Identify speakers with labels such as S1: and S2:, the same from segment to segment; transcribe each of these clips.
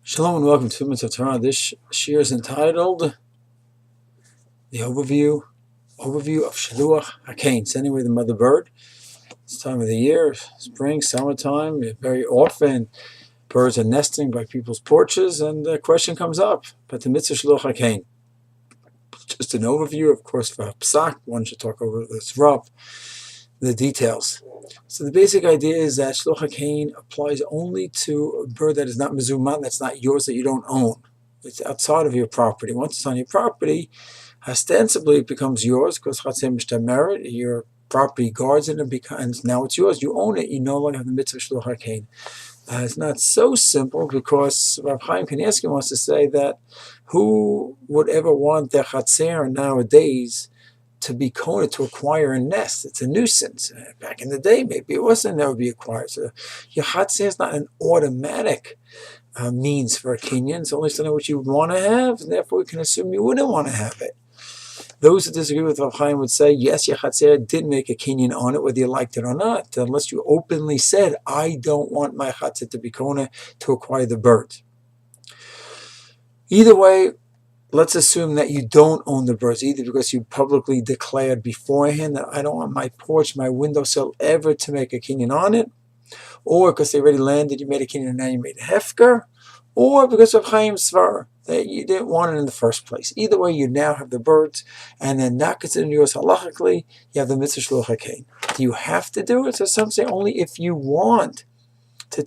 S1: Shalom and welcome to Mitzvah Torah. This shir is entitled the overview of Shiluach, Hakain-sending away the mother bird. It's time of the year, spring, summertime. Very often birds are nesting by people's porches, and the question comes up, but the Mitzvah Shiluach Hakain. Just an overview, of course, for Psak, one should talk over this rub, the details. So the basic idea is that Shiluach Hakain applies only to a bird that is not mezuman, that's not yours, that you don't own. It's outside of your property. Once it's on your property, ostensibly it becomes yours because your property guards it and now it's yours. You own it. You no longer have the mitzvah Shiluach Hakain. It's not so simple because Rav Hakain-sending wants to say that who would ever want their chatzer nowadays to be kona to acquire a nest? It's a nuisance. Back in the day, maybe it wasn't never be acquired. So your chatzer is not an automatic means for a kinyan. It's only something which you would want to have, and therefore we can assume you wouldn't want to have it. Those who disagree with Rav Chaim would say, yes, your chatzer did make a kinyan on it, whether you liked it or not, unless you openly said, I don't want my chatzer to be kona to acquire the bird. Either way, let's assume that you don't own the birds, either because you publicly declared beforehand that I don't want my porch, my windowsill ever to make a kinyan on it, or because they already landed, you made a kinyan and now you made a hefker, or because of Chaim Svar, that you didn't want it in the first place. Either way, you now have the birds, and then not considered yours halachically, you have the mitzvah Shiluach Hakain. Do you have to do it? So some say only if you want to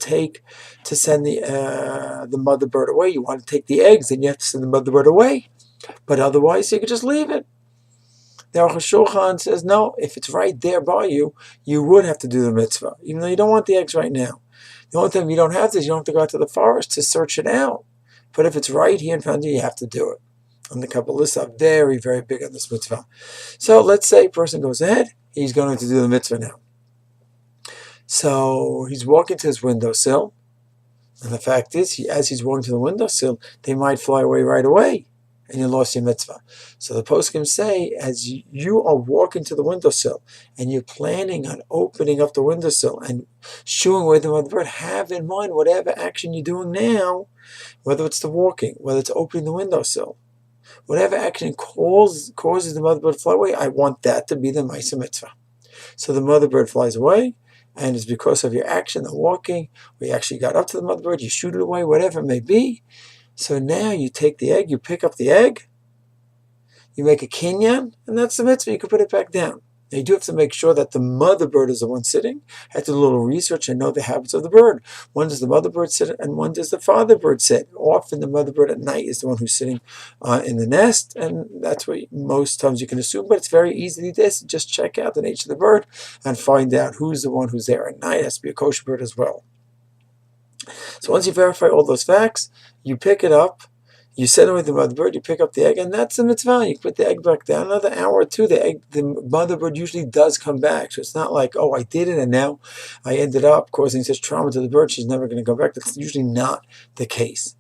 S1: send the mother bird away. You want to take the eggs, then you have to send the mother bird away. But otherwise, you could just leave it. The Aruch HaShulchan says, no, if it's right there by you, you would have to do the mitzvah, even though you don't want the eggs right now. The only time you don't have this, you don't have to go out to the forest to search it out. But if it's right here in front of you, you have to do it. And the Kabbalists are very, very big on this mitzvah. So let's say a person goes ahead, he's going to do the mitzvah now. So he's walking to his windowsill, and the fact is, as he's walking to the windowsill, they might fly away right away, and you lost your mitzvah. So the poskim say, as you are walking to the windowsill, and you're planning on opening up the windowsill and shooing away the mother bird, have in mind whatever action you're doing now, whether it's the walking, whether it's opening the windowsill, whatever action causes the mother bird to fly away, I want that to be the ma'aseh mitzvah. So the mother bird flies away, and it's because of your action, the walking, where you actually got up to the mother bird, you shoot it away, whatever it may be. So now you take the egg, you pick up the egg, you make a kinyan, and that's the mitzvah. You can put it back down. Now you do have to make sure that the mother bird is the one sitting. Have to do a little research and know the habits of the bird. When does the mother bird sit and when does the father bird sit? Often the mother bird at night is the one who's sitting in the nest, and that's what most times you can assume, but it's very easy to just check out the nature of the bird and find out who's the one who's there at night. It has to be a kosher bird as well. So once you verify all those facts, you pick it up, you send away the mother bird, you pick up the egg, and that's the mitzvah. You put the egg back down. Another hour or two, the mother bird usually does come back. So it's not like, oh, I did it, and now I ended up causing such trauma to the bird, she's never going to come back. That's usually not the case.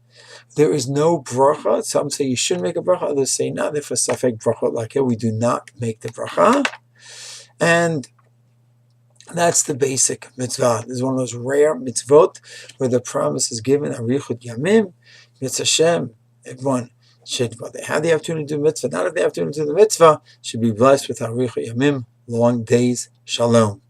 S1: There is no bracha. Some say you should make a bracha. Others say not. Therefore, safek bracha like it. We do not make the bracha. And that's the basic mitzvah. This is one of those rare mitzvot where the promise is given, arichut yamim, mitzvah Hashem. Everyone should, but they have the opportunity to do mitzvah, not if they have the opportunity to do the mitzvah, should be blessed with arichut yamim, long days. Shalom.